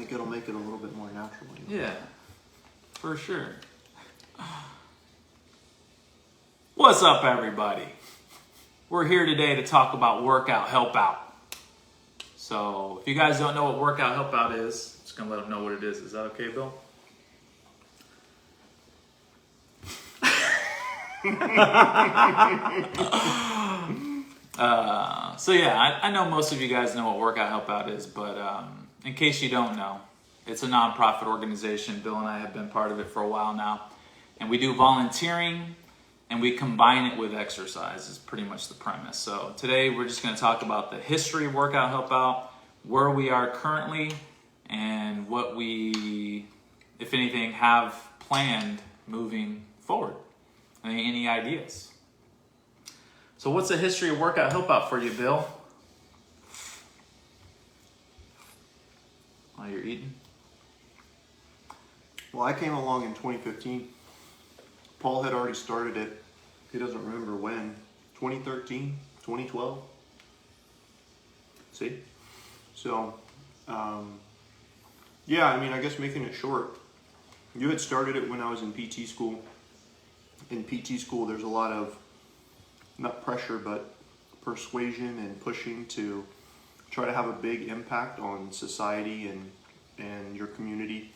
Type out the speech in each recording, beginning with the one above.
think it'll make it a little bit more natural. Yeah, for sure. What's up, everybody? We're here today to talk about workout help out. So if you guys don't know what workout help out is, I'm just gonna let them know what it is. Is that okay, Bill? So yeah, I know most of you guys know what workout help out is, but in case you don't know, it's a nonprofit organization. Bill and I have been part of it for a while now, and we do volunteering and we combine it with exercise is pretty much the premise. So today we're just going to talk about the history of workout help out, where we are currently, and what we, if anything, have planned moving forward. Any ideas? So what's the history of workout help out for you, Bill? While you're eating? Well, I came along in 2015. Paul had already started it. He doesn't remember when. 2013, 2012. See? So, yeah, I mean, I guess making it short. You had started it when I was in PT school. In PT school, there's a lot of, not pressure, but persuasion and pushing to try to have a big impact on society and your community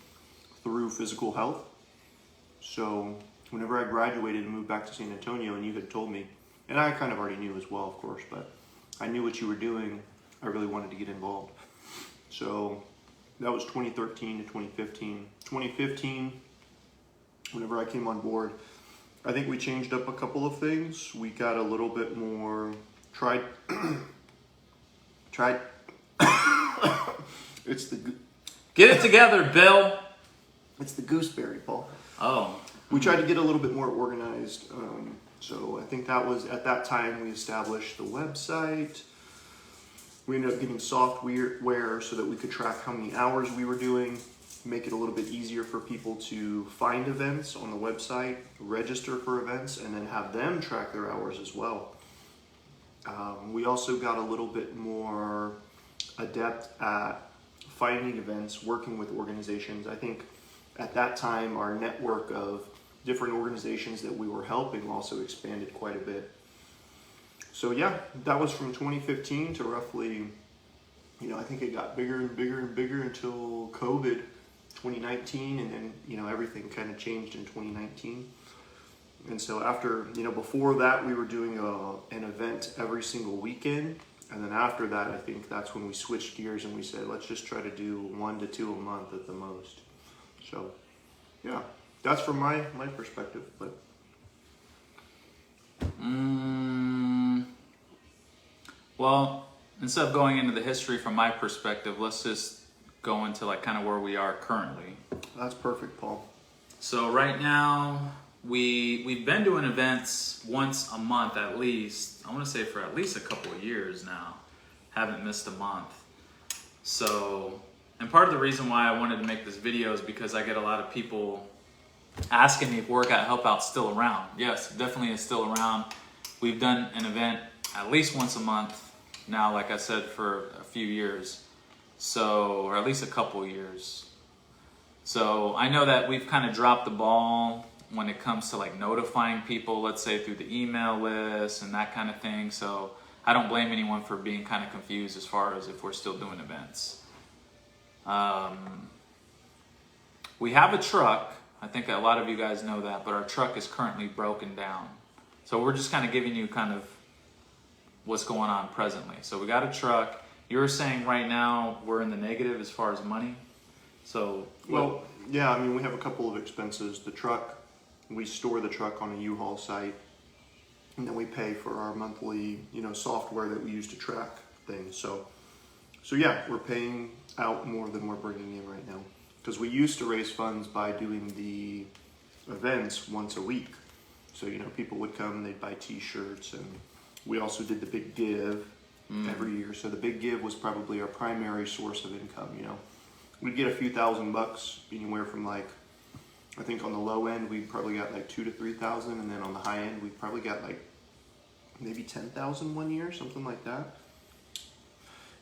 through physical health. So whenever I graduated and moved back to San Antonio, and you had told me, and I kind of already knew as well, of course, but I knew what you were doing, I really wanted to get involved. So that was 2013 to 2015. 2015, whenever I came on board, I think we changed up a couple of things. We got a little bit more, tried, it's the, Get it together, Bill. it's the gooseberry, Paul. Oh. We tried to get a little bit more organized. So I think that was, at that time, we established the website. We ended up getting software so that we could track how many hours we were doing, make it a little bit easier for people to find events on the website, register for events, and then have them track their hours as well. We also got a little bit more adept at finding events, working with organizations. I think at that time, our network of different organizations that we were helping also expanded quite a bit. So yeah, that was from 2015 to roughly, I think it got bigger and bigger and bigger until COVID 2019, and then, everything kind of changed in 2019. And so after, before that, we were doing an event every single weekend. And then after that, I think that's when we switched gears and we said, let's just try to do 1 to 2 a month at the most. So, yeah, that's from my perspective. But Well, instead of going into the history from my perspective, let's just go into kind of where we are currently. that's perfect, Paul. So right now, we've been doing events once a month at least. I want to say for at least a couple of years now. Haven't missed a month. So, and part of the reason why I wanted to make this video is because I get a lot of people asking me if workout help out's still around. Yes, definitely is still around. We've done an event at least once a month now, like I said, for a few years. So, or at least a couple years. So I know that we've kind of dropped the ball when it comes to notifying people, let's say through the email list and that kind of thing. So I don't blame anyone for being kind of confused as far as if we're still doing events. We have a truck. I think a lot of you guys know that, but our truck is currently broken down. So we're just kind of giving you kind of what's going on presently. So we got a truck. You're saying right now we're in the negative as far as money. So Well, yeah, I mean, we have a couple of expenses. The truck, we store the truck on a U-Haul site, and then we pay for our monthly, software that we use to track things. So yeah, we're paying out more than we're bringing in right now. Because we used to raise funds by doing the events once a week. So, people would come and they'd buy t-shirts, and we also did the big give every year. So the big give was probably our primary source of income, We'd get a few $1,000, anywhere from I think on the low end, we probably got $2,000 to $3,000. And then on the high end, we probably got maybe $10,000 one year, something like that.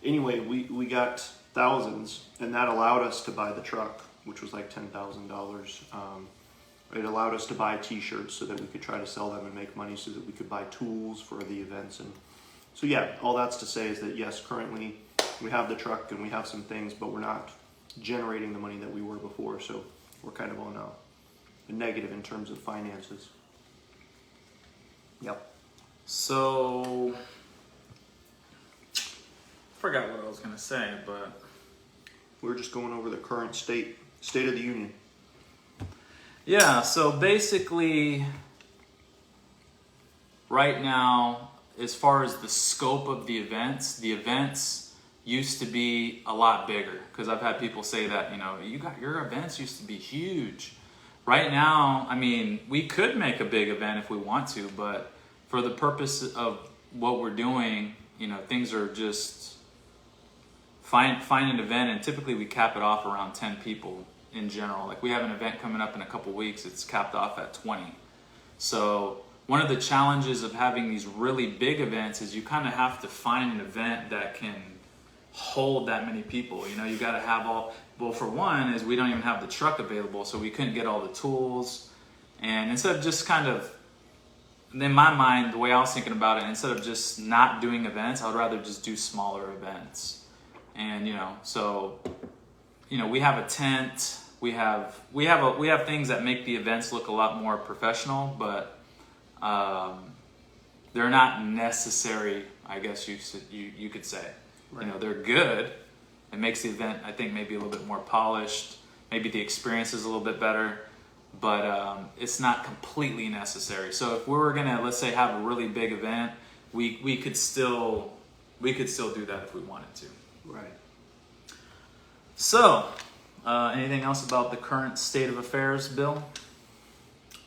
Anyway, we got thousands, and that allowed us to buy the truck, which was like $10,000. It allowed us to buy t-shirts so that we could try to sell them and make money so that we could buy tools for the events. And so yeah, all that's to say is that yes, currently we have the truck and we have some things, but we're not generating the money that we were before. So we're kind of on a negative in terms of finances. Yep. So, forgot what I was going to say, but We're just going over the current state of the union. yeah, so basically, right now, as far as the scope of the events used to be a lot bigger, because I've had people say that, your events used to be huge. Right now, I mean, we could make a big event if we want to, but for the purpose of what we're doing, things are just find an event, and typically we cap it off around 10 people in general. Like we have an event coming up in a couple weeks, it's capped off at 20. So one of the challenges of having these really big events is you kind of have to find an event that can hold that many people. You got to have well, for one is we don't even have the truck available, so we couldn't get all the tools. And instead of just kind of, in my mind, the way I was thinking about it, instead of just not doing events, I would rather just do smaller events. And we have a tent, we have things that make the events look a lot more professional, but they're not necessary, I guess you could say. Right. They're good. It makes the event, I think, maybe a little bit more polished. Maybe the experience is a little bit better, but it's not completely necessary. So if we were gonna, let's say, have a really big event, we could still do that if we wanted to. Right. So, anything else about the current state of affairs, Bill?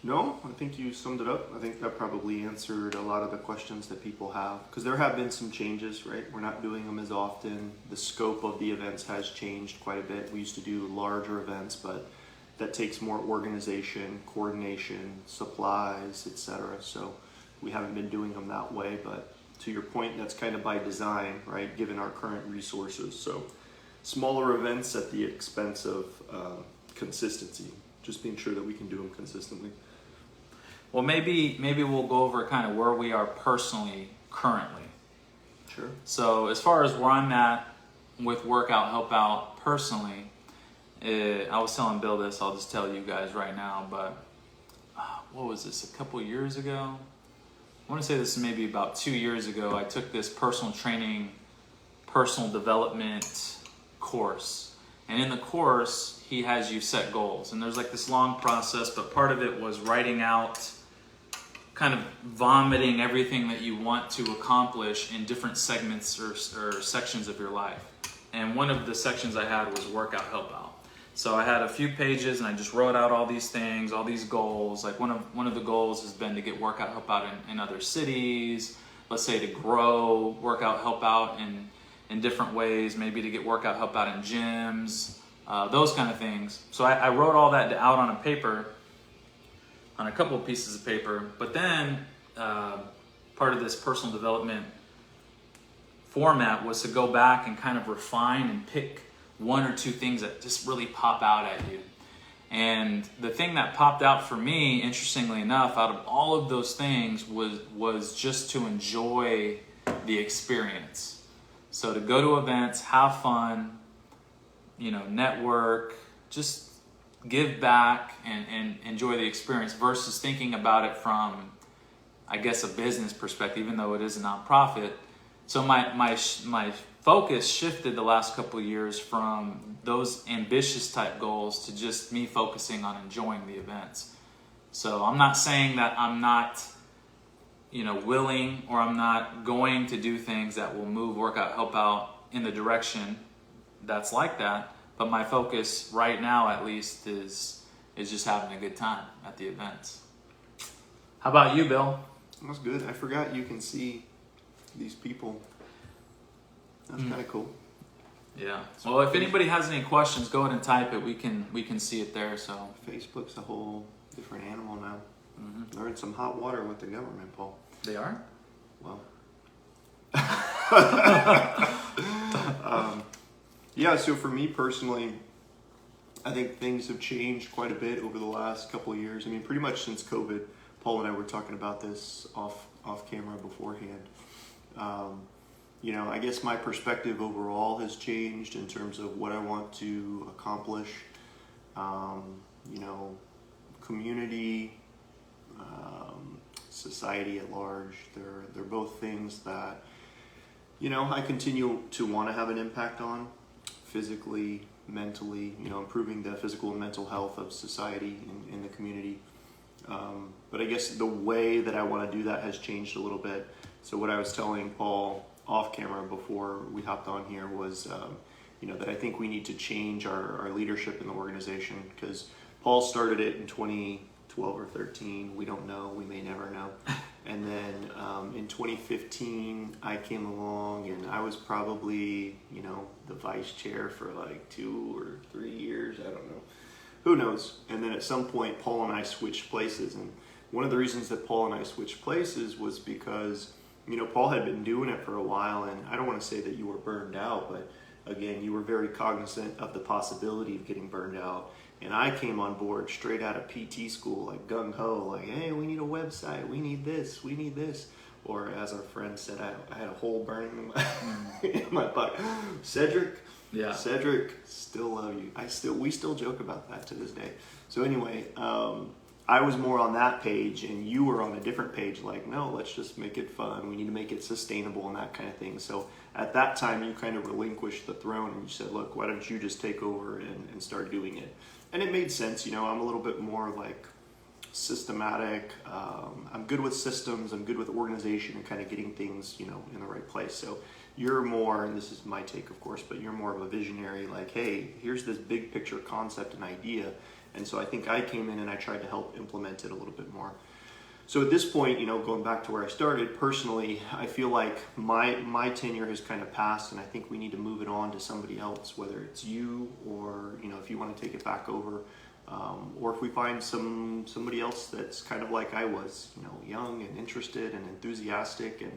No, I think you summed it up. I think that probably answered a lot of the questions that people have, because there have been some changes, right? We're not doing them as often. The scope of the events has changed quite a bit. We used to do larger events, but that takes more organization, coordination, supplies, etc. So we haven't been doing them that way, but to your point, that's kind of by design, right? Given our current resources. So smaller events at the expense of consistency, just being sure that we can do them consistently. Well, maybe we'll go over kind of where we are personally currently. Sure. So as far as where I'm at with Workout Help Out personally, I was telling Bill this, I'll just tell you guys right now, but what was this, a couple years ago? I want to say this is maybe about 2 years ago. I took this personal training, personal development course. And in the course, he has you set goals. And there's like this long process, but part of it was writing out, kind of vomiting everything that you want to accomplish in different segments or sections of your life. And one of the sections I had was Workout Help Out. So I had a few pages and I just wrote out all these things, all these goals. Like one of the goals has been to get Workout Help Out in other cities. Let's say to grow Workout Help Out in different ways, maybe to get Workout Help Out in gyms, those kind of things. So I wrote all that out on a paper, on a couple of pieces of paper. But then part of this personal development format was to go back and kind of refine and pick one or two things that just really pop out at you. And the thing that popped out for me, interestingly enough, out of all of those things was just to enjoy the experience. So to go to events, have fun, network, just give back and enjoy the experience versus thinking about it from, I guess, a business perspective, even though it is a nonprofit. So my focus shifted the last couple of years from those ambitious type goals to just me focusing on enjoying the events. So I'm not saying that I'm not, willing or I'm not going to do things that will move Workout Help Out in the direction that's like that. But my focus right now, at least, is just having a good time at the events. How about you, Bill? That's good. I forgot you can see these people. That's kind of cool. Yeah. Well, if anybody has any questions, go ahead and type it. We can see it there. So Facebook's a whole different animal now. Mm-hmm. They're in some hot water with the government, Paul. They are? Well. Yeah, so for me personally, I think things have changed quite a bit over the last couple of years. I mean, pretty much since COVID. Paul and I were talking about this off camera beforehand. I guess my perspective overall has changed in terms of what I want to accomplish. Community, society at large. They're both things that I continue to want to have an impact on, physically, mentally. Improving the physical and mental health of society in the community. But I guess the way that I want to do that has changed a little bit. So what I was telling Paul off camera before we hopped on here was, that I think we need to change our leadership in the organization, because Paul started it in 2012 or 13. We don't know. We may never know. And then in 2015, I came along, and I was probably, the vice chair for like 2 or 3 years. I don't know. Who knows? And then at some point, Paul and I switched places. And one of the reasons that Paul and I switched places was because, Paul had been doing it for a while. And I don't want to say that you were burned out, but again, you were very cognizant of the possibility of getting burned out. And I came on board straight out of PT school, like gung-ho, like, hey, we need a website, we need this. Or as our friend said, I had a hole burning in my butt. Cedric, still love you. We still joke about that to this day. So anyway, I was more on that page, and you were on a different page, like, no, let's just make it fun. We need to make it sustainable and that kind of thing. So at that time, you kind of relinquished the throne, and you said, look, why don't you just take over and start doing it? And it made sense. I'm a little bit more like systematic. I'm good with systems. I'm good with organization and kind of getting things, in the right place. So you're more, and this is my take, of course, but you're more of a visionary, like, hey, here's this big picture concept and idea. And so I think I came in and I tried to help implement it a little bit more. So at this point, going back to where I started, personally, I feel like my tenure has kind of passed, and I think we need to move it on to somebody else, whether it's you or, if you want to take it back over, or if we find somebody else that's kind of like I was, young and interested and enthusiastic. And,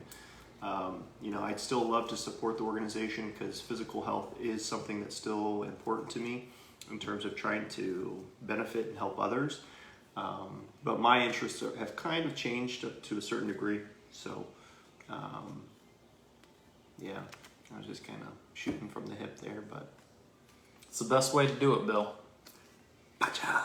I'd still love to support the organization, because physical health is something that's still important to me in terms of trying to benefit and help others. But my interests have kind of changed to a certain degree. So, I was just kind of shooting from the hip there, but It's the best way to do it, Bill. Bacha!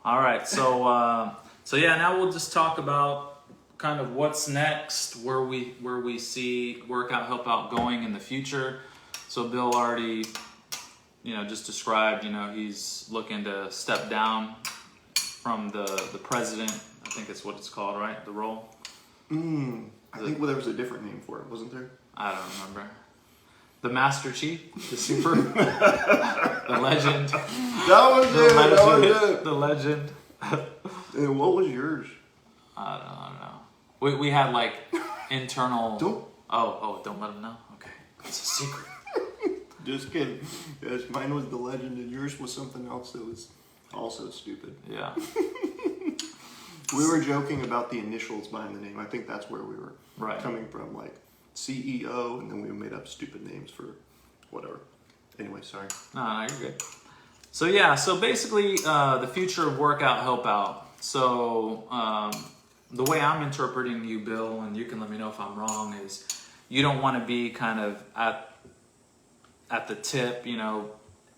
All right, so now we'll just talk about kind of what's next, where we see Workout Help Out going in the future. So Bill already, just described, he's looking to step down from the president. I think it's what it's called, right? The role. I think there was a different name for it, wasn't there? I don't remember. The Master Chief, the Super, the Legend. That was it. That was it. The Legend. And what was yours? I don't know. We had like internal. Don't. Oh, don't let them know. Okay, it's a secret. Just kidding. Yes, mine was the Legend, and yours was something else that was also stupid. Yeah. We were joking about the initials behind the name. I think that's where we were coming from, like CEO, and then we made up stupid names for whatever. Anyway, sorry. No, you're good. So basically, the future of Workout Help Out. So the way I'm interpreting you, Bill, and you can let me know if I'm wrong, is you don't want to be kind of at the tip,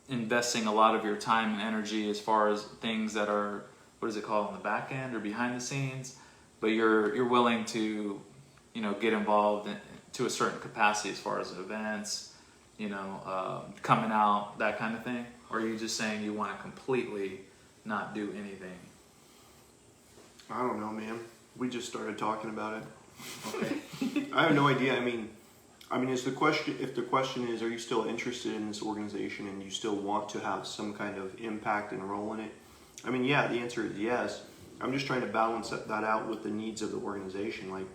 investing a lot of your time and energy as far as things that are, what is it called, on the back end or behind the scenes, but you're willing to, get involved to a certain capacity as far as events, coming out, that kind of thing? Or are you just saying you want to completely not do anything? I don't know, man. We just started talking about it. Okay. I have no idea. I mean, is the question, if the question is, are you still interested in this organization and you still want to have some kind of impact and role in it? I mean, yeah, the answer is yes. I'm just trying to balance that out with the needs of the organization. Like,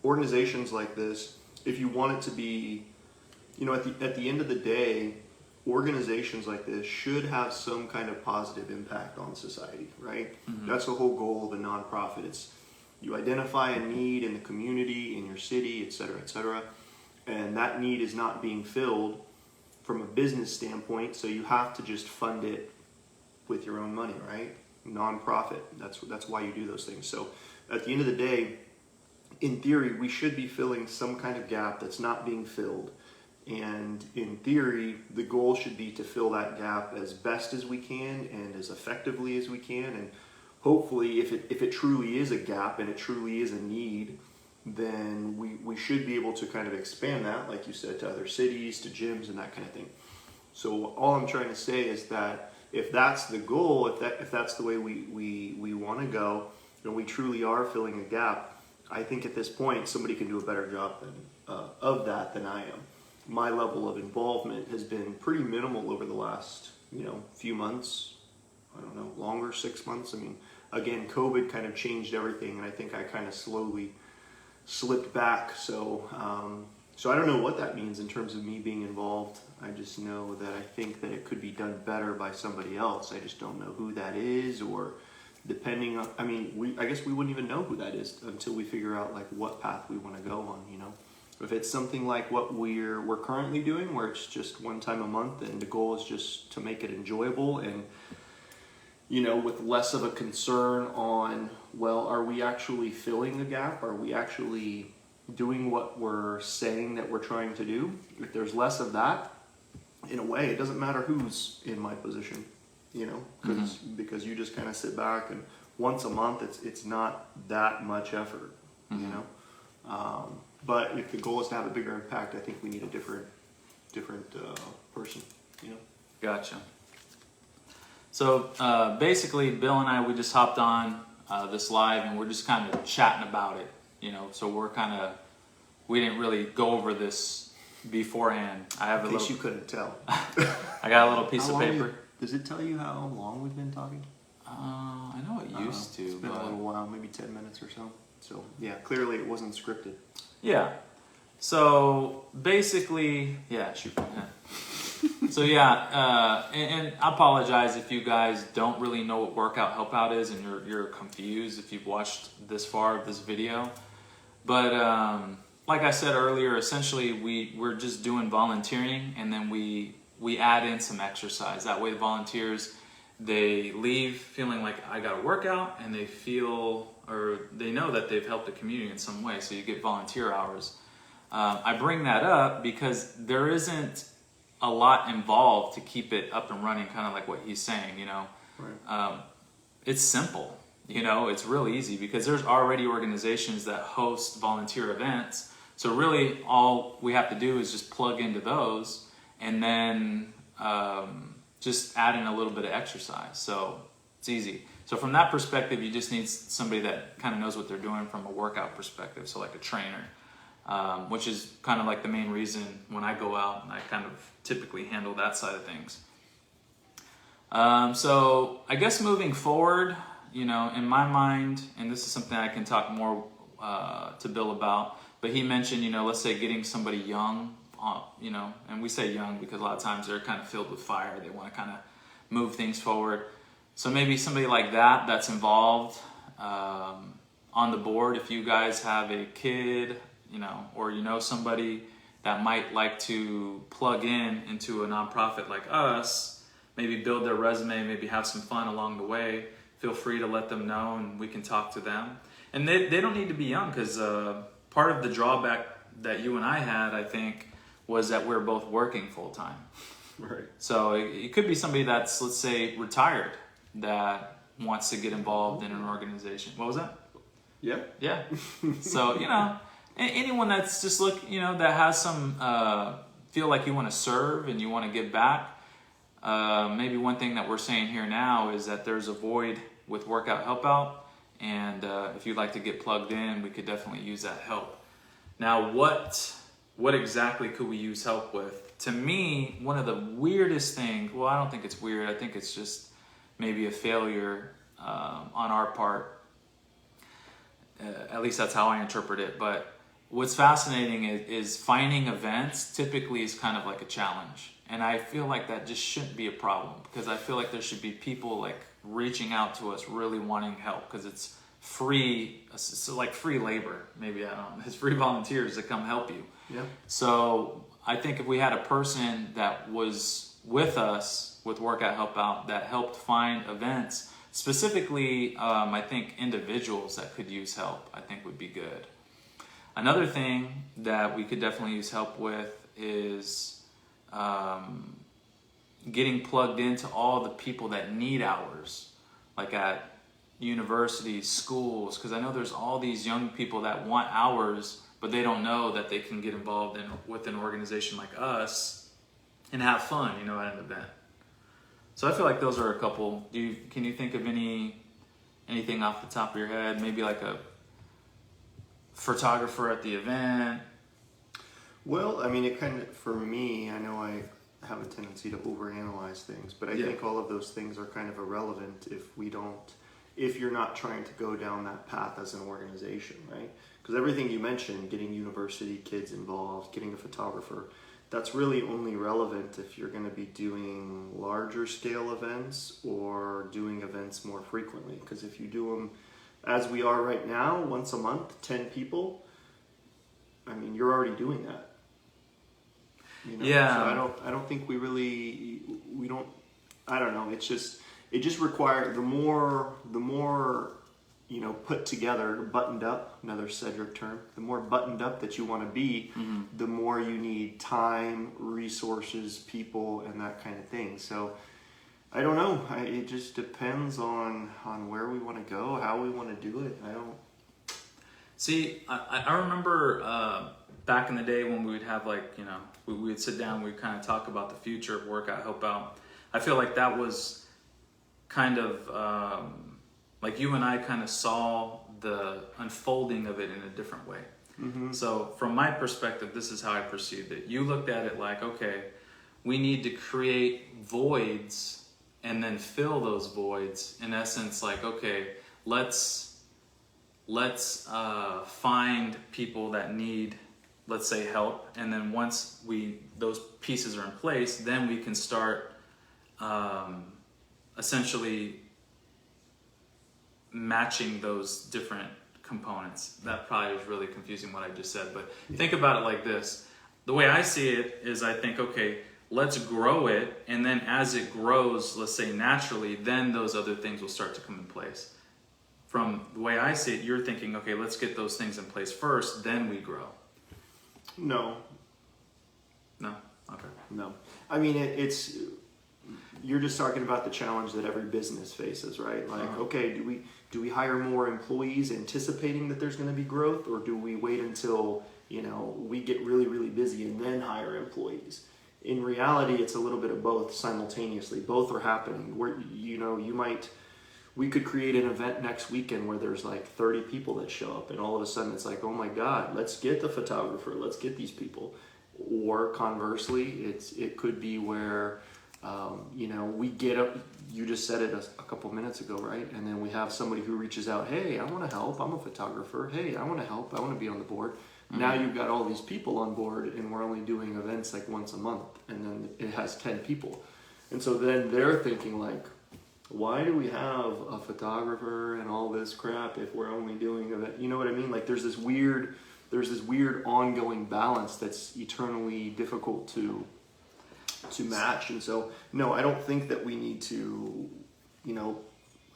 organizations like this, if you want it to be, at the end of the day, organizations like this should have some kind of positive impact on society, right? Mm-hmm. That's the whole goal of a nonprofit. It's you identify a need in the community, in your city, et cetera, and that need is not being filled. from a business standpoint, so you have to just fund it with your own money, right? Nonprofit. That's why you do those things. So at the end of the day, in theory, we should be filling some kind of gap that's not being filled. And in theory, the goal should be to fill that gap as best as we can and as effectively as we can. And hopefully, if it truly is a gap and it truly is a need, then we should be able to kind of expand that, like you said, to other cities, to gyms and that kind of thing. So all I'm trying to say is that if that's the goal, if that's the way we want to go, and we truly are filling a gap, I think at this point somebody can do a better job of that than I am. My level of involvement has been pretty minimal over the last few months. I don't know, longer, 6 months. I mean, again, COVID kind of changed everything, and I think I kind of slowly slipped back. So I don't know what that means in terms of me being involved. I just know that I think that it could be done better by somebody else. I just don't know who that is, or depending on, I guess we wouldn't even know who that is until we figure out like what path we want to go on, If it's something like what we're currently doing, where it's just one time a month and the goal is just to make it enjoyable and with less of a concern on, well, are we actually filling the gap? Are we actually doing what we're saying that we're trying to do? If there's less of that, in a way, it doesn't matter who's in my position, because you just kind of sit back and once a month, it's not that much effort, But if the goal is to have a bigger impact, I think we need a different person, Gotcha. So basically, Bill and I, we just hopped on this live, and we're just kind of chatting about it, So we didn't really go over this beforehand. I have in case you couldn't tell. I got a little piece of paper. Does it tell you how long we've been talking? I know it used to. It's been a little while, maybe 10 minutes or so. So yeah, clearly it wasn't scripted. Yeah. So basically, yeah, shoot. So yeah, and I apologize if you guys don't really know what workout help out is and you're confused if you've watched this far of this video. But like I said earlier, essentially we're just doing volunteering, and then we add in some exercise. That way the volunteers, they leave feeling like I got a workout, and they feel, or they know that they've helped the community in some way. So you get volunteer hours. I bring that up because there isn't a lot involved to keep it up and running, kind of like what he's saying, Right. It's simple, it's real easy because there's already organizations that host volunteer events. So really all we have to do is just plug into those, and then just add in a little bit of exercise. So it's easy. So from that perspective, you just need somebody that kind of knows what they're doing from a workout perspective. So like a trainer, which is kind of like the main reason when I go out, and I kind of typically handle that side of things. So I guess moving forward, in my mind, and this is something I can talk more to Bill about, but he mentioned, let's say getting somebody young, and we say young because a lot of times they're kind of filled with fire. They want to kind of move things forward. So maybe somebody like that's involved on the board. If you guys have a kid, or somebody that might like to plug into a nonprofit like us, maybe build their resume, maybe have some fun along the way, feel free to let them know and we can talk to them. And they don't need to be young, because part of the drawback that you and I had, I think, was that we're both working full time. Right. So it could be somebody that's, let's say, retired that wants to get involved in an organization. What was that? Yeah. Yeah. So, anyone that's just that has some, feel like you want to serve and you want to give back. Maybe one thing that we're saying here now is that there's a void with Workout Help Out. And if you'd like to get plugged in, we could definitely use that help. Now, what exactly could we use help with? To me, one of the weirdest things, well, I don't think it's weird. I think it's just maybe a failure on our part. At least that's how I interpret it. But what's fascinating is finding events typically is kind of like a challenge. And I feel like that just shouldn't be a problem, because I feel like there should be people like reaching out to us really wanting help, because it's free, so like free labor, maybe, I don't know, it's free volunteers that come help you. Yeah. So I think if we had a person that was with us with Workout Help Out that helped find events, specifically, I think individuals that could use help, I think would be good. Another thing that we could definitely use help with is getting plugged into all the people that need hours, like at universities, schools, because I know there's all these young people that want hours, but they don't know that they can get involved with an organization like us and have fun, at an event. So I feel like those are a couple. Can you think of anything off the top of your head? Maybe like a photographer at the event? Well, I mean, it kind of, for me, I know I have a tendency to overanalyze things, but I think all of those things are kind of irrelevant if you're not trying to go down that path as an organization, right? Because everything you mentioned, getting university kids involved, getting a photographer, that's really only relevant if you're going to be doing larger scale events or doing events more frequently. Because if you do them as we are right now, once a month, 10 people, I mean, you're already doing that. Yeah. So I don't think I don't know. It just requires the more put together, buttoned up, another Cedric term, the more buttoned up that you want to be, the more you need time, resources, people, and that kind of thing. So I don't know. It just depends on where we want to go, how we want to do it. See, I remember back in the day when we would have we would sit down, we'd kind of talk about the future of Workout Help Out. I feel like that was kind of like you and I kind of saw the unfolding of it in a different way. Mm-hmm. So from my perspective, this is how I perceived it. You looked at it like, okay, we need to create voids and then fill those voids. In essence, like, okay, let's find people that need, let's say, help, and then once those pieces are in place, then we can start essentially matching those different components. That probably was really confusing what I just said, but think about it like this. The way I see it is I think, okay, let's grow it, and then as it grows, let's say naturally, then those other things will start to come in place. From the way I see it, you're thinking, okay, let's get those things in place first, then we grow. No. Okay. No. I mean, you're just talking about the challenge that every business faces, right? Like, okay, do we hire more employees anticipating that there's going to be growth, or do we wait until, we get really, really busy and then hire employees? In reality, it's a little bit of both simultaneously. Both are happening. We could create an event next weekend where there's like 30 people that show up, and all of a sudden it's like, oh my God, let's get the photographer, let's get these people. Or conversely, it could be where, we get up, you just said it a couple minutes ago, right? And then we have somebody who reaches out, hey, I want to help, I'm a photographer, hey, I want to help, I want to be on the board. Mm-hmm. Now you've got all these people on board, and we're only doing events like once a month, and then it has 10 people. And so then they're thinking like, why do we have a photographer and all this crap if we're only doing event? You know what I mean? Like there's this weird ongoing balance that's eternally difficult to match. And so, no, I don't think that we need to,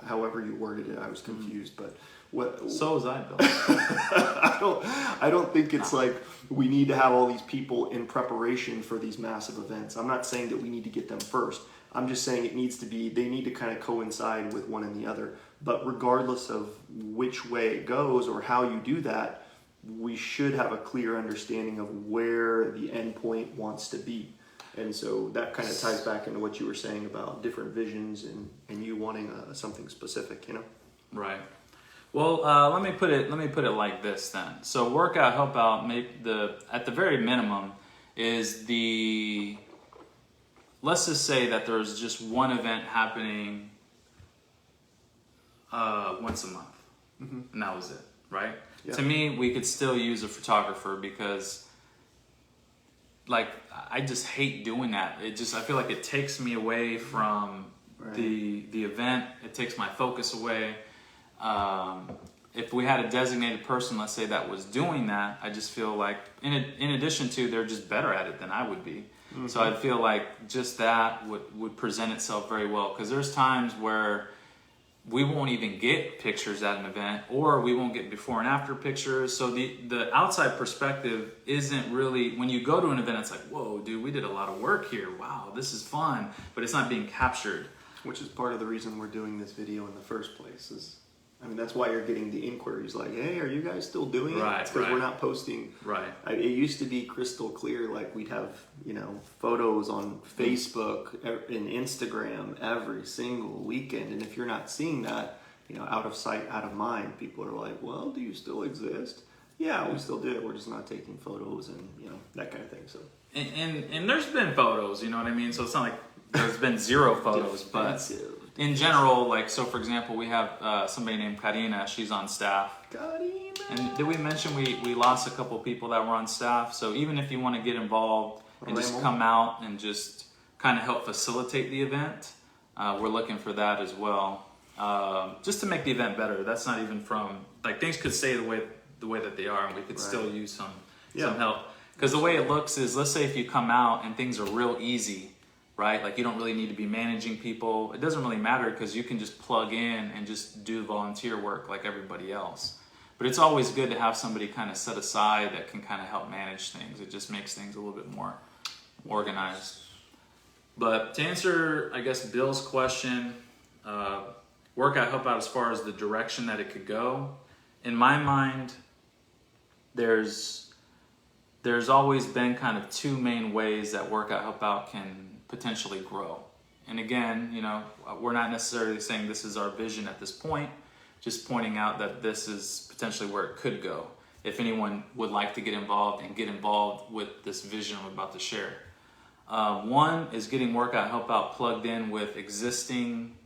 however you worded it, I was confused, but so was I, Bill. I don't think it's like we need to have all these people in preparation for these massive events. I'm not saying that we need to get them first. I'm just saying they need to kind of coincide with one and the other. But regardless of which way it goes or how you do that, we should have a clear understanding of where the end point wants to be. And so that kind of ties back into what you were saying about different visions and you wanting something specific, Right. Well, let me put it like this then. So Workout Help Out, at the very minimum, is let's just say that there's just one event happening once a month, and that was it, right? Yeah. To me, we could still use a photographer because, like, I just hate doing that. I feel like it takes me away from the event. It takes my focus away. if we had a designated person, let's say, that was doing that, I just feel like, in addition to, they're just better at it than I would be. Mm-hmm. So I feel like just that would present itself very well. Because there's times where we won't even get pictures at an event, or we won't get before and after pictures. So the outside perspective isn't really, when you go to an event, it's like, whoa, dude, we did a lot of work here. Wow, this is fun. But it's not being captured. Which is part of the reason we're doing this video in the first place. That's why you're getting the inquiries like, hey, are you guys still doing it? Right, it's because we're not posting. Right. It used to be crystal clear, like we'd have, photos on Facebook and Instagram every single weekend. And if you're not seeing that, out of sight, out of mind, people are like, well, do you still exist? Yeah, we still do. We're just not taking photos and, that kind of thing. So. And there's been photos, you know what I mean? So it's not like there's been zero photos, but in general, like, so for example, we have somebody named Karina. She's on staff. Karina. And did we mention we lost a couple people that were on staff? So even if you want to get involved and just come out and just kind of help facilitate the event, we're looking for that as well. Just to make the event better. That's not even from, like, things could stay the way that they are, and we could still use some help. Because the way it looks is, let's say if you come out and things are real easy, right? Like, you don't really need to be managing people. It doesn't really matter, because you can just plug in and just do volunteer work like everybody else. But it's always good to have somebody kind of set aside that can kind of help manage things. It just makes things a little bit more organized. But to answer, I guess, Bill's question, workout help out as far as the direction that it could go. In my mind, there's always been kind of two main ways that workout help out can potentially grow. And again, we're not necessarily saying this is our vision at this point, just pointing out that this is potentially where it could go. If anyone would like to get involved with this vision I'm about to share. One is getting workout help out plugged in with existing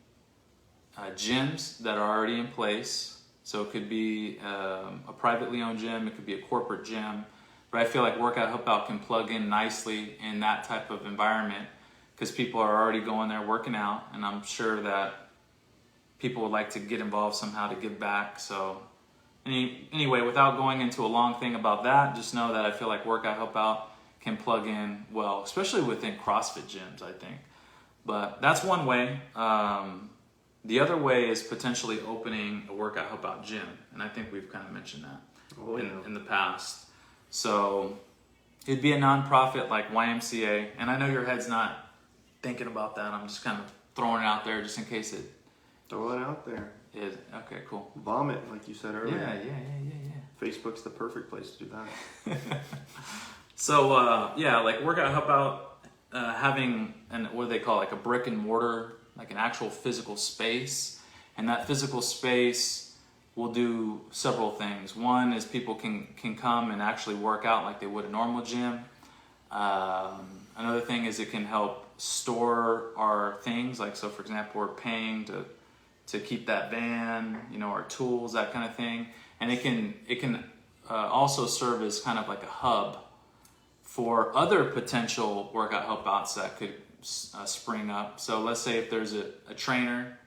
gyms that are already in place. So it could be a privately owned gym, it could be a corporate gym. But I feel like workout help out can plug in nicely in that type of environment, because people are already going there working out, and I'm sure that people would like to get involved somehow to give back. So anyway, without going into a long thing about that, just know that I feel like workout help out can plug in well, especially within CrossFit gyms, I think. But that's one way. The other way is potentially opening a workout help out gym, and I think we've kind of mentioned that in the past. So it'd be a nonprofit like YMCA, and I know your head's not thinking about that. I'm just kind of throwing it out there just in case it. Throw it out there. Is okay, cool. Vomit, like you said earlier. Yeah. Facebook's the perfect place to do that. So like workout help out, having what do they call, like a brick and mortar, like an actual physical space, and that physical space will do several things. One is people can come and actually work out like they would a normal gym. Another thing is it can help store our things, like, so for example, we're paying to keep that van, our tools, that kind of thing, and it can also serve as kind of like a hub for other potential workout help outs that could spring up. So let's say if there's a trainer,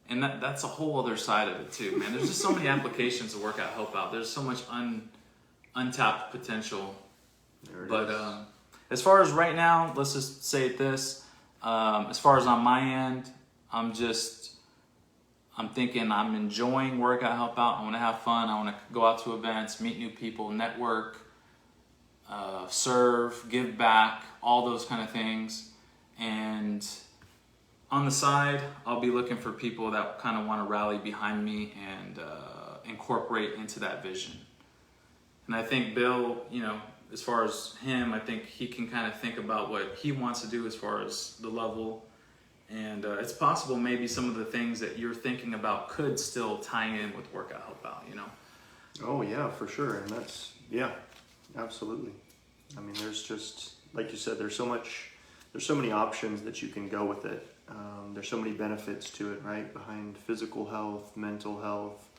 and that's a whole other side of it too, man. There's just so many applications of workout help out. There's so much untapped potential. But as far as right now, let's just say this. As far as on my end, I'm thinking I'm enjoying workout help out. I want to have fun. I want to go out to events, meet new people, network, serve, give back, all those kind of things. And on the side, I'll be looking for people that kind of want to rally behind me and incorporate into that vision. And I think Bill, as far as him, I think he can kind of think about what he wants to do as far as the level. And it's possible maybe some of the things that you're thinking about could still tie in with workout help out, Oh yeah, for sure. And that's, absolutely. There's just, like you said, there's so many options that you can go with it. There's so many benefits to it, right? Behind physical health, mental health,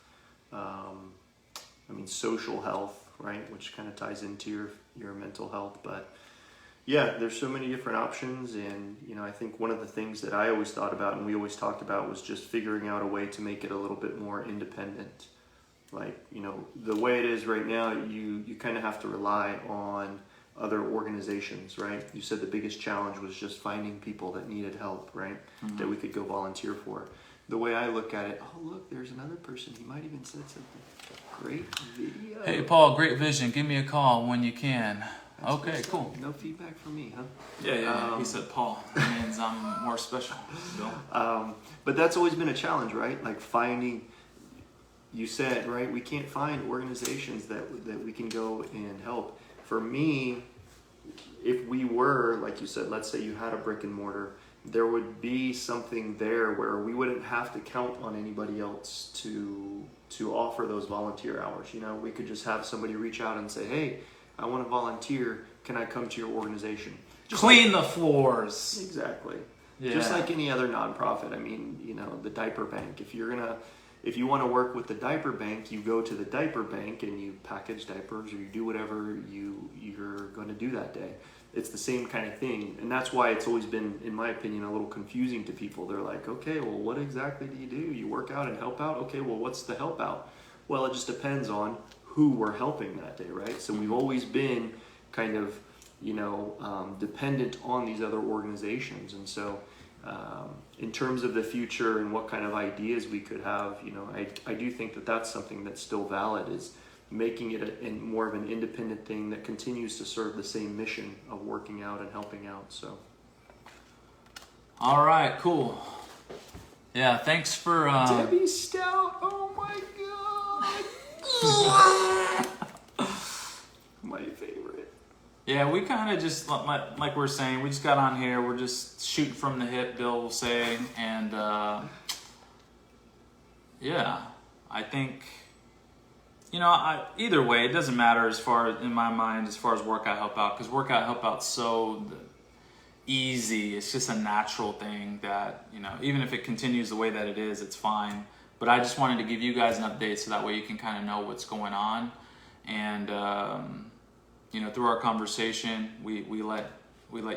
social health, right? Which kind of ties into your mental health. But yeah, there's so many different options. And, I think one of the things that I always thought about and we always talked about was just figuring out a way to make it a little bit more independent. Like, you know, the way it is right now, you kind of have to rely on other organizations, right? You said the biggest challenge was just finding people that needed help, right? Mm-hmm. That we could go volunteer for. The way I look at it, oh look, there's another person. He might even said something. Great video. Hey Paul, great vision. Give me a call when you can. That's Okay, good stuff. cool. No feedback from me, huh? Yeah. He said Paul. That means I'm more special. Bill. But that's always been a challenge, right? Like finding, you said, right? We can't find organizations that we can go and help. For me, if we were, like you said, let's say you had a brick and mortar, there would be something there where we wouldn't have to count on anybody else to offer those volunteer hours. You know, we could just have somebody reach out and say, hey, I want to volunteer. Can I come to your organization? Just Clean the floors. Exactly. Yeah. Just like any other nonprofit. I mean, you know, the diaper bank. If you want to work with the diaper bank, you go to the diaper bank and you package diapers or you do whatever you're going to do that day. It's the same kind of thing. And that's why it's always been, in my opinion, a little confusing to people. They're like, okay, well, what exactly do you do? You work out and help out? Okay, well, what's the help out? Well, it just depends on who we're helping that day, right? So we've always been kind of, you know, dependent on these other organizations. And so in terms of the future and what kind of ideas we could have, you know, I do think that that's something that's still valid, is making it more of an independent thing that continues to serve the same mission of working out and helping out. So, All right, cool. Yeah, thanks for Debbie Stout, oh my god. My favorite. Yeah, we kind of just, like we're saying, we just got on here. We're just shooting from the hip, Bill will say. And, yeah, I think, you know, either way, it doesn't matter as far, in my mind, as far as workout help out. Because workout help out's so easy. It's just a natural thing that, you know, even if it continues the way that it is, it's fine. But I just wanted to give you guys an update so that way you can kind of know what's going on. And, you know, through our conversation, we let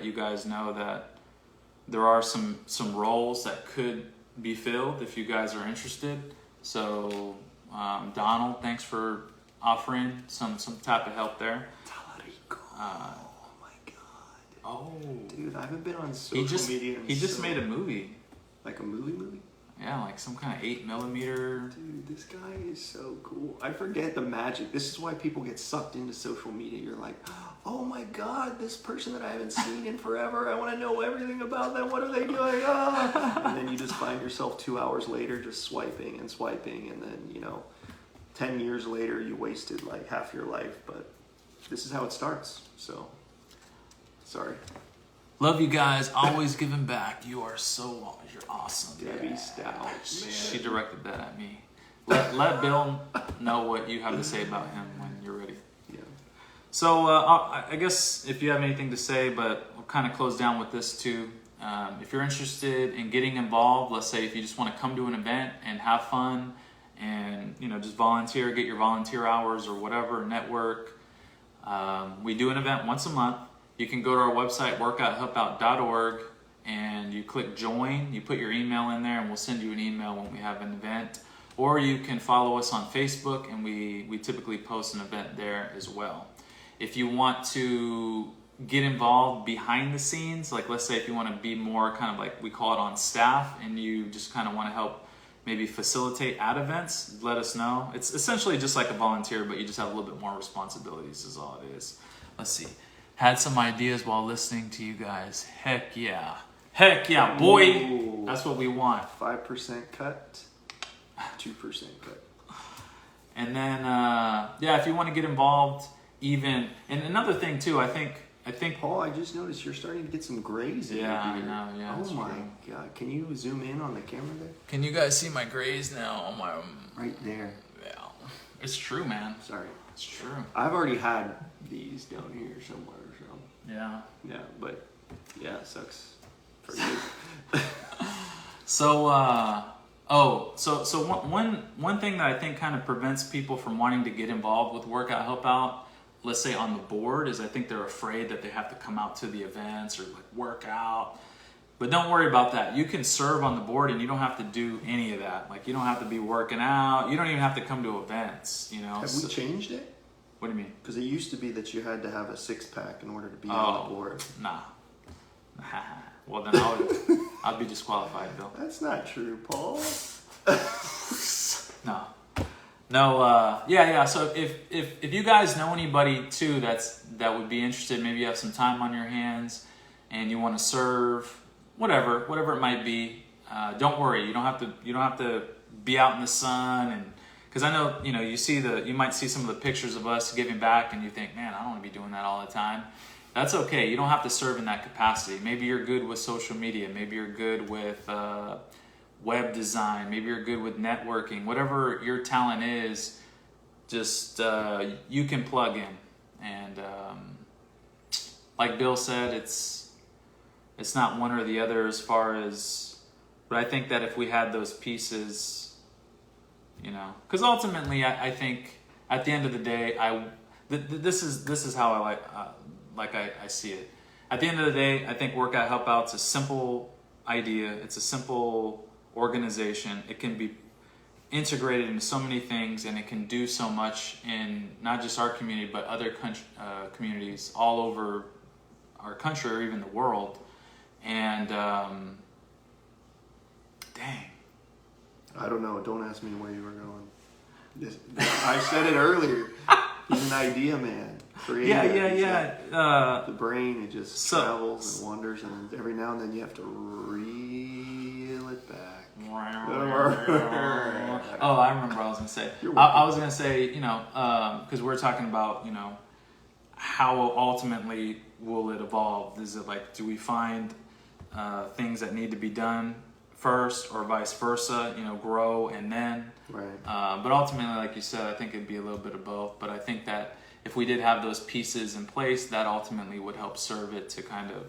you guys know that there are some roles that could be filled if you guys are interested. So, Donald, thanks for offering some type of help there. Oh my god. Oh, Dude, I haven't been on social media. He just made a movie. Like a movie? Yeah, like some kind of 8mm. Dude, this guy is so cool. I forget the magic. This is why people get sucked into social media. You're like, oh my god, this person that I haven't seen in forever, I want to know everything about them. What are they doing? Ah! And then you just find yourself 2 hours later just swiping, and then, you know, 10 years later you wasted like half your life. But this is how it starts. So, sorry. Love you guys. Always giving back. You're awesome. Debbie Stout, man. She directed that at me. Let Bill know what you have to say about him when you're ready. Yeah. So I guess if you have anything to say, but we'll kind of close down with this too. If you're interested in getting involved, let's say if you just want to come to an event and have fun and, you know, just volunteer, get your volunteer hours or whatever, network. We do an event once a month. You can go to our website, workouthelpout.org, and you click join. You put your email in there and we'll send you an email when we have an event. Or you can follow us on Facebook, and we typically post an event there as well. If you want to get involved behind the scenes, like let's say if you want to be more kind of like we call it on staff, and you just kind of want to help maybe facilitate at events, let us know. It's essentially just like a volunteer, but you just have a little bit more responsibilities is all it is. Let's see. Had some ideas while listening to you guys. Heck yeah. Heck yeah, boy. Ooh. That's what we want. 5% cut, 2% cut. And then, yeah, if you want to get involved, even, and another thing too, I think, Paul, I just noticed you're starting to get some grays in yeah, your I beard. know, yeah. Oh my god, can you zoom in on the camera there? Can you guys see my grays now on my, Right there. yeah, it's true, man. Sorry. It's true. I've already had these down here somewhere, so. Yeah. Yeah, but, yeah, it sucks for you. So, so one thing that I think kind of prevents people from wanting to get involved with Workout Help Out, let's say on the board, is I think they're afraid that they have to come out to the events or like work out. But don't worry about that. You can serve on the board and you don't have to do any of that. Like, you don't have to be working out. You don't even have to come to events, you know. Have we changed it? What do you mean? Because it used to be that you had to have a 6-pack in order to be on the board. Nah. Well, then I'd be disqualified, Bill. That's not true, Paul. No. Yeah. So if you guys know anybody too that would be interested, maybe you have some time on your hands and you want to serve, whatever it might be. Don't worry. You don't have to be out in the sun, and because I know you might see some of the pictures of us giving back and you think, man, I don't want to be doing that all the time. That's okay. You don't have to serve in that capacity. Maybe you're good with social media. Maybe you're good with web design. Maybe you're good with networking. Whatever your talent is, just you can plug in. And like Bill said, it's not one or the other as far as. But I think that if we had those pieces, because ultimately I think at the end of the day, this is how I see it. At the end of the day, I think Workout Help Out's a simple idea. It's a simple organization. It can be integrated into so many things, and it can do so much in not just our community, but other communities all over our country or even the world. And dang. I don't know. Don't ask me where you were going. I said it earlier. He's an idea man. Creative. Yeah. The brain, it just travels and wanders, and every now and then you have to reel it back. Oh, I remember what I was going to say. I was going to say, because we're talking about, how ultimately will it evolve? Is it like, do we find things that need to be done first, or vice versa, grow and then? Right. But ultimately, like you said, I think it'd be a little bit of both. But I think that if we did have those pieces in place, that ultimately would help serve it to kind of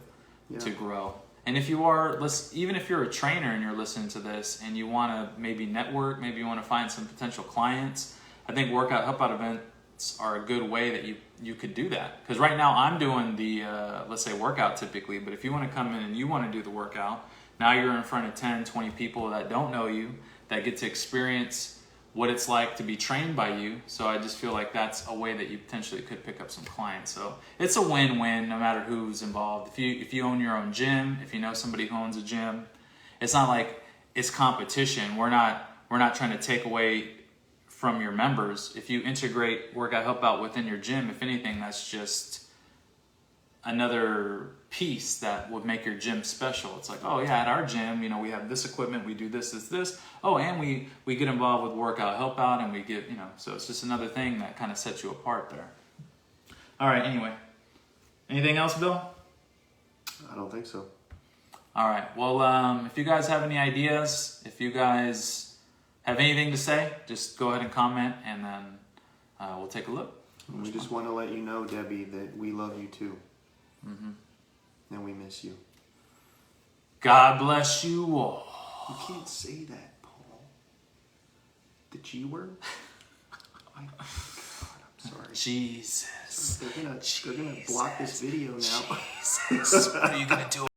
to grow. And if you are, even if you're a trainer and you're listening to this and you want to maybe network, maybe you want to find some potential clients, I think Workout Help Out events are a good way that you could do that. Because right now I'm doing the, let's say, workout typically, but if you want to come in and you want to do the workout, now you're in front of 10, 20 people that don't know you, that get to experience what it's like to be trained by you. So I just feel like that's a way that you potentially could pick up some clients. So it's a win-win no matter who's involved. If you own your own gym, if you know somebody who owns a gym, it's not like it's competition. We're not trying to take away from your members. If you integrate Workout Help Out within your gym, if anything, that's just another piece that would make your gym special. It's like, oh yeah, at our gym, we have this equipment, we do this. Oh, and we get involved with Workout Help Out, and we get, so it's just another thing that kind of sets you apart there. All right, anyway. Anything else, Bill? I don't think so. All right, well, if you guys have any ideas, if you guys have anything to say, just go ahead and comment, and then we'll take a look. We just want to let you know, Debbie, that we love you too. Mm-hmm. And we miss you. God bless you all. You can't say that, Paul. The G word? God, I'm sorry. Jesus. They're gonna block this video now. Jesus. What are you gonna do?